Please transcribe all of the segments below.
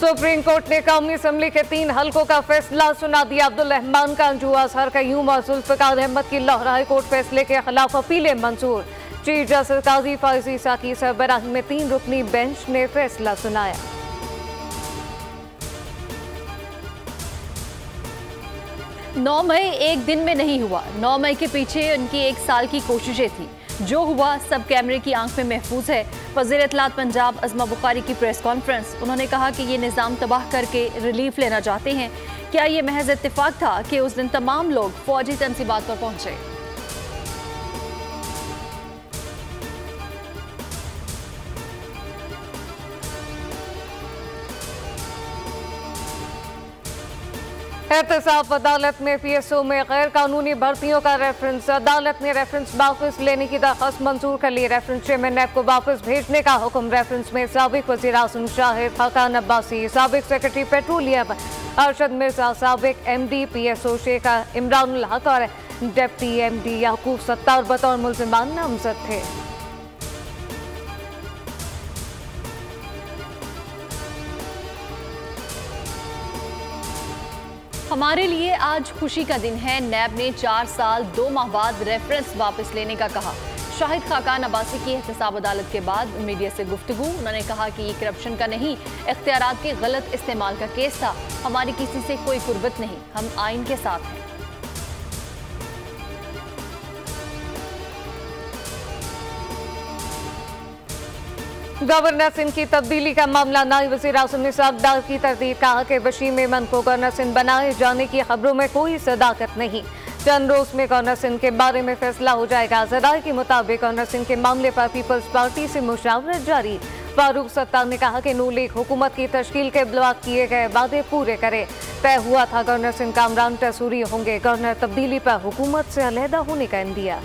Supreme court ने कौमी assembly के 3 हलकों का फैसला सुना दिया। अब्दुल रहमान का अंजू अजहर कयूम और जुल्फिकार अहमद की लाहौर हाई कोर्ट फैसले के खिलाफ अपीलें मंजूर। चीफ जस्टिस काजी फैज ईसा की सरबराही में 3 रुकनी बेंच ने फैसला सुनाया। नौ मई एक दिन में नहीं हुआ। 9 मई के पीछे उनकी 1 साल की कोशिशें थी। जो हुआ सब कैमरे की आंख में महफूज है। वज़ीर इत्तलात पंजाब अज़मा बुखारी की प्रेस कॉन्फ्रेंस। उन्होंने कहा कि ये निज़ाम तबाह करके रिलीफ लेना चाहते हैं। क्या ये महज इत्तेफाक था कि उस दिन तमाम लोग फौजी तंसीबात पर पहुंचे? एहतसाब अदालत में पीएसओ में गैर कानूनी भर्तियों का रेफरेंस। अदालत ने रेफरेंस वापस लेने की दरख्वास्त मंजूर कर ली। रेफरेंस चेयरमैन नैब को वापस भेजने का हुक्म। रेफरेंस में साबिक वज़ीर आज़म शाहिद खाकान अब्बासी, साबिक सेक्रेटरी पेट्रोलियम अरशद मिर्जा, साबिक MD पीएसओ शेख इमरानुल हक और डिप्टी MD याकूब सत्तार बतौर मुल्ज़िमान नामजद थे। हमारे लिए आज खुशी का दिन है। नैब ने 4 साल 2 माह बाद रेफरेंस वापस लेने का कहा। शाहिद खाकान अब्बासी की एहतसाब अदालत के बाद मीडिया से गुफ्तगू। उन्होंने कहा कि ये करप्शन का नहीं, इख्तियारात के गलत इस्तेमाल का केस था। हमारी किसी से कोई कुर्बत नहीं, हम आइन के साथ हैं। गवर्नर सिंह की तब्दीली का मामला नायब वज़ीर आज़म ने साहबदार की तरदीद। कहा कि वसीम मेमन को गवर्नर सिंह बनाए जाने की खबरों में कोई सदाकत नहीं। चंद रोज में गवर्नर सिंह के बारे में फैसला हो जाएगा। ज़राए के मुताबिक गवर्नर सिंह के मामले पर पीपल्स पार्टी से मुशावरत जारी। फारूक सत्तार ने कहा कि नून लीग हुकूमत की तश्कील के ब्लॉक किए गए वादे पूरे करे। तय हुआ था गवर्नर सिंह कामरान तसूरी होंगे। गवर्नर तब्दीली पर हुकूमत से अलहदा होने का इंदिया।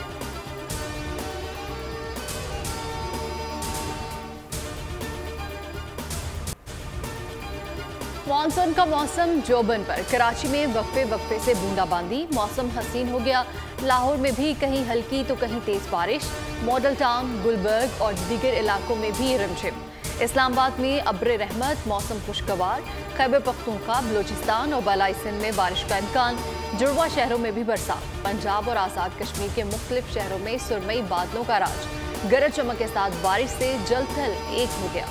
मानसून का मौसम जोबन पर। कराची में वक्फे वक्फे से बूंदाबांदी। मौसम हसीन हो गया। लाहौर में भी कहीं हल्की तो कहीं तेज बारिश। मॉडल टाउन, गुलबर्ग और दीगर इलाकों में भी रिमझिम। इस्लामाबाद में अब्र रहमत, मौसम खुशगवार। खैबर पख्तूनख्वा, बलोचिस्तान और बालाई सिंध में बारिश का इम्कान। जुड़वा शहरों में भी बरसात। पंजाब और आज़ाद कश्मीर के मुख्तलिफ शहरों में सुरमई बादलों का राज। गरज चमक के साथ बारिश से जल थल एक हो गया।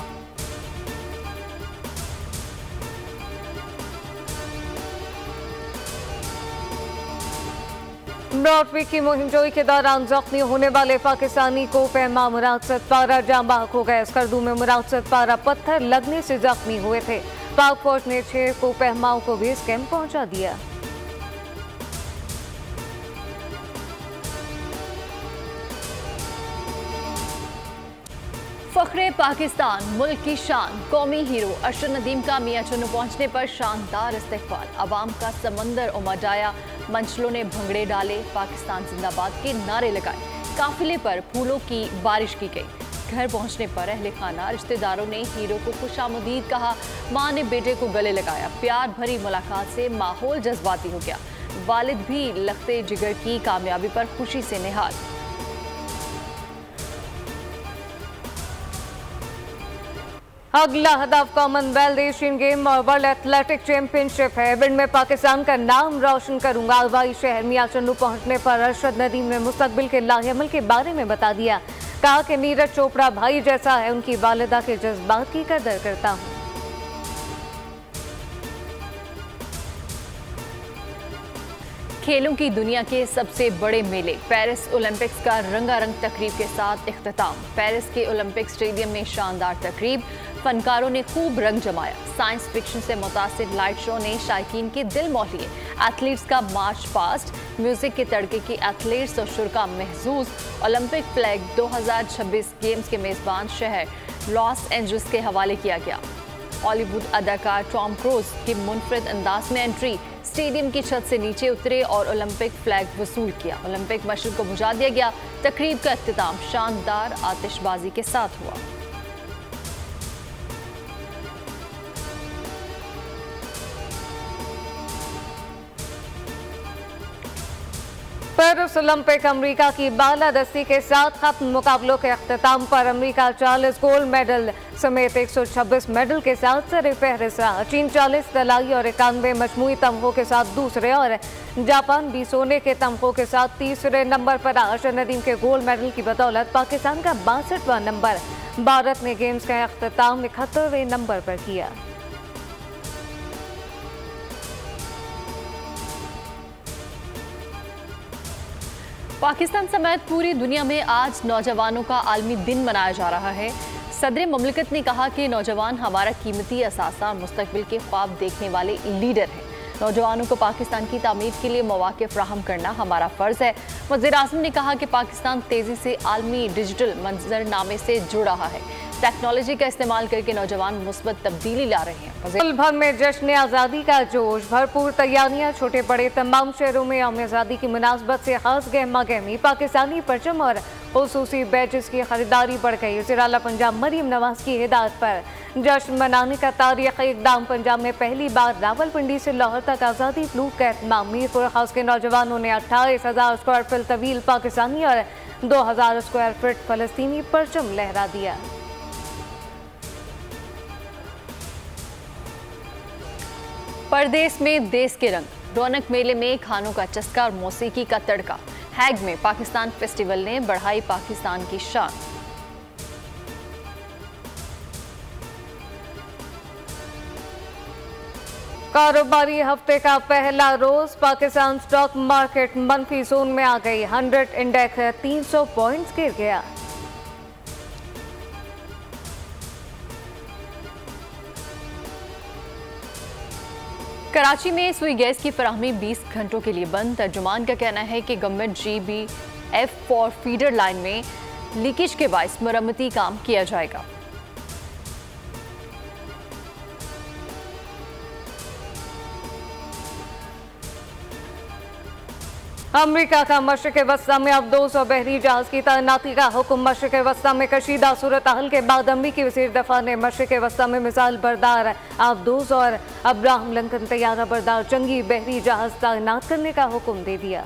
ब्रॉडवीक की मुहिमजोई के दौरान जख्मी होने वाले पाकिस्तानी को पहमा मुरादसत पारा जाम बहक हो गए। स्कर्दू में मुरादसत पारा पत्थर लगने से जख्मी हुए थे। पाक फौज ने 6 को पहमाओं को बेस कैंप पहुंचा दिया। फख्रे पाकिस्तान, मुल्क की शान, कौमी हीरो अरशद नदीम का मियां चुन्नू पहुंचने पर शानदार इस्तकबाल। अवाम का समंदर उमड़ आया। मंचलों ने भंगड़े डाले, पाकिस्तान जिंदाबाद के नारे लगाए। काफिले पर फूलों की बारिश की गई। घर पहुंचने पर अहले खाना, रिश्तेदारों ने हीरो को खुशामदीद कहा। मां ने बेटे को गले लगाया। प्यार भरी मुलाकात से माहौल जज्बाती हो गया। वालिद भी लख्ते जिगर की कामयाबी पर खुशी से निहाल। अगला हदफ कॉमनवेल्थ एशियन गेम और वर्ल्ड एथलेटिक चैंपियनशिप है। इवेंट में पाकिस्तान का नाम रोशन करूंगा। हवाई शहर मियां चुन्नू पहुंचने पर अरशद नदीम ने मुस्तकबिल के लाहेअमल के बारे में बता दिया। कहा कि नीरज चोपड़ा भाई जैसा है। उनकी वालिदा के जज्बात की कदर करता हूं। खेलों की दुनिया के सबसे बड़े मेले पेरिस ओलंपिक्स का रंगारंग तकरीब के साथ इख्तिताम। पेरिस के ओलंपिक स्टेडियम में शानदार तकरीब। फनकारों ने खूब रंग जमाया। साइंस फिक्शन से मुतासिर लाइट शो ने शायकीन के दिल मोह लिए। एथलीट्स का मार्च पास्ट, म्यूजिक के तड़के की एथलीट्स और शुरा महजूज। ओलंपिक फ्लैग 2026 गेम्स के मेजबान शहर लॉस एंजल्स के हवाले किया गया। हॉलीवुड अदाकार टॉम क्रूज की मुनफरिद अंदाज में एंट्री। स्टेडियम की छत से नीचे उतरे और ओलंपिक फ्लैग वसूल किया। ओलंपिक मशल को बुझा दिया गया। तकरीब का इख्तिताम शानदार आतिशबाजी के साथ हुआ। पेरिस पेरिस ओलंपिक अमेरिका की बालादस्ती के साथ खत्म। मुकाबलों के अख्ताम पर अमेरिका 40 गोल्ड मेडल समेत 126 मेडल के साथ सरफहरिस्त रहा। चीन 40 तलाई और 91 मजमूई तमगों के साथ दूसरे और जापान 20 सोने के तमगों के साथ तीसरे नंबर पर रहा। नदीम के गोल्ड मेडल की बदौलत पाकिस्तान का 62वां नंबर। भारत ने गेम्स का अख्ताम 71वें नंबर पर किया। पाकिस्तान समेत पूरी दुनिया में आज नौजवानों का आलमी दिन मनाया जा रहा है। सदर मुमलिकत ने कहा कि नौजवान हमारा कीमती असासा और मुस्तकबिल के ख्वाब देखने वाले लीडर हैं। नौजवानों को पाकिस्तान की तामीर के लिए मौके फ्राहम करना हमारा फ़र्ज़ है। वज़ीर-ए-आज़म ने कहा कि पाकिस्तान तेज़ी से आलमी डिजिटल मंजरनामे से जुड़ रहा है। टेक्नोलॉजी का इस्तेमाल करके नौजवान मुस्बत तब्दीली ला रहे हैं। मुल्क भर में जश्न आज़ादी का जोश, भरपूर तैयारियां। छोटे बड़े तमाम शहरों में यौम आज़ादी की मुनासबत से खास गहमा गहमी। पाकिस्तानी परचम और खुसूसी बैजेस की खरीदारी बढ़ गई। वज़ीर आला पंजाब मरीम नवाज की हिदायत पर जश्न मनाने का तारीखी इक़दाम। पंजाब में पहली बार रावलपिंडी से लाहौर तक आज़ादी फ्लूट का एहतमाम। मीरपुर खास के नौजवानों ने 28,000 स्क्वायर फीट तवील पाकिस्तानी और 2,000 स्क्वायर फीट फ़लस्तीनी परचम लहरा दिया। परदेश में देश के रंग, रौनक मेले में खानों का चस्का और मौसीकी का तड़का। हैग में पाकिस्तान फेस्टिवल ने बढ़ाई पाकिस्तान की शान। कारोबारी हफ्ते का पहला रोज पाकिस्तान स्टॉक मार्केट मनफी जोन में आ गई। 100 इंडेक्स 300 पॉइंट्स गिर गया। कराची में सुई गैस की फराहमी 20 घंटों के लिए बंद। तर्जुमान का कहना है कि गवर्नमेंट GBF4 फीडर लाइन में लीकेज के बायस मरम्मती काम किया जाएगा। अमेरिका का मशरिक़ वस्ता में अब्दोस और बहरी जहाज की तैनाती का हुक्म। मशरिक़ वस्ता में कशीदा सूरत हाल के बाद अमरीकी वज़ीर दफ़ा ने मशरिक़ वस्ता में मिसाइल बरदार अब्दोस और अब्राहम लिंकन तैयारा बरदार जंगी बहरी जहाज तैनात करने का हुक्म दे दिया।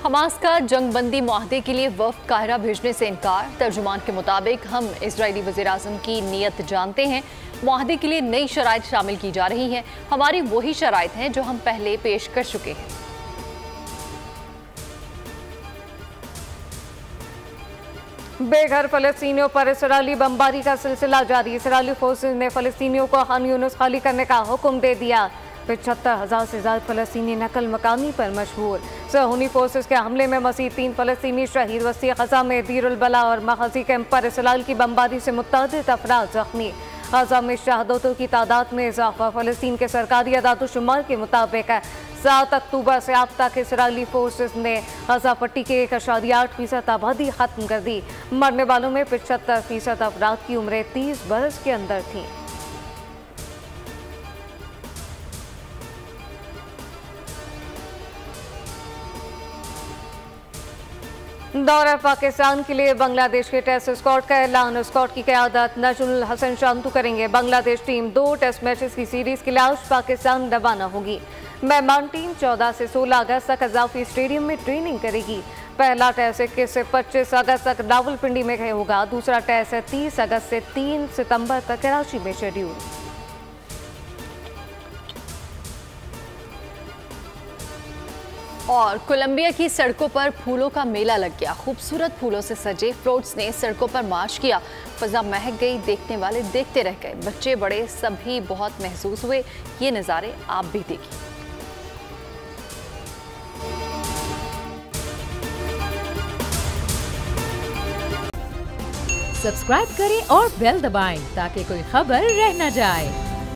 हमास का जंगबंदी मुआहदे के लिए वफ़द काहिरा भेजने से इनकार। तर्जुमान के मुताबिक हम इजरायली वज़ीर-ए-आज़म की नीयत जानते हैं। मुआहदे के लिए नई शराइत शामिल की जा रही हैं। हमारी वही शराइत हैं जो हम पहले पेश कर चुके हैं। बेघर फ़लस्तीनियों पर इसराइली बमबारी का सिलसिला जारी। इसराइली फोर्सेज ने फ़लस्तीनियों को खान यूनिस खाली करने का हुक्म दे दिया। 75,000 से ज़्यादा फ़लस्तीनी नकल मकानी पर मशहूर। सहूनी फोर्सेज के हमले में मज़ीद 3 फ़लस्तीनी शहीद। वस्ती ग़ज़ा में दीरुल बला और मग़ज़ी कैंप पर इसराइल की बमबारी से मुतअद्दिद अफ़राद ज़ख्मी। ग़ज़ा में शहादतों की तादाद में इजाफा। फ़लस्तीन के सरकारी अदाद-ओ-शुमार के मुताबिक 7 अक्टूबर से अब तक इसराइली फोर्सेज ने ग़ज़ा पट्टी के 1.8% आबादी ख़त्म कर दी। मरने वालों में 75% अफराद की उम्रें 30 बरस के अंदर थीं। दौरा पाकिस्तान के लिए बांग्लादेश के टेस्ट स्क्वाड का ऐलान। स्क्वाड की क़यादत नजमुल हसन शांतु करेंगे। बांग्लादेश टीम 2 टेस्ट मैचेस की सीरीज के लिए आज पाकिस्तान रवाना होगी। मेहमान टीम 14 से 16 अगस्त तक कज़ाफ़ी स्टेडियम में ट्रेनिंग करेगी। पहला टेस्ट 21 से 25 अगस्त तक रावलपिंडी में होगा। दूसरा टेस्ट 30 अगस्त से 3 सितंबर तक कराची में शेड्यूल। और कोलंबिया की सड़कों पर फूलों का मेला लग गया। खूबसूरत फूलों से सजे फ्लोट्स ने सड़कों पर मार्च किया। फ़ज़ा महक गई, देखने वाले देखते रह गए। बच्चे बड़े सभी बहुत महसूस हुए। ये नज़ारे आप भी देखिए। सब्सक्राइब करें और बेल दबाएं ताकि कोई खबर रह न जाए।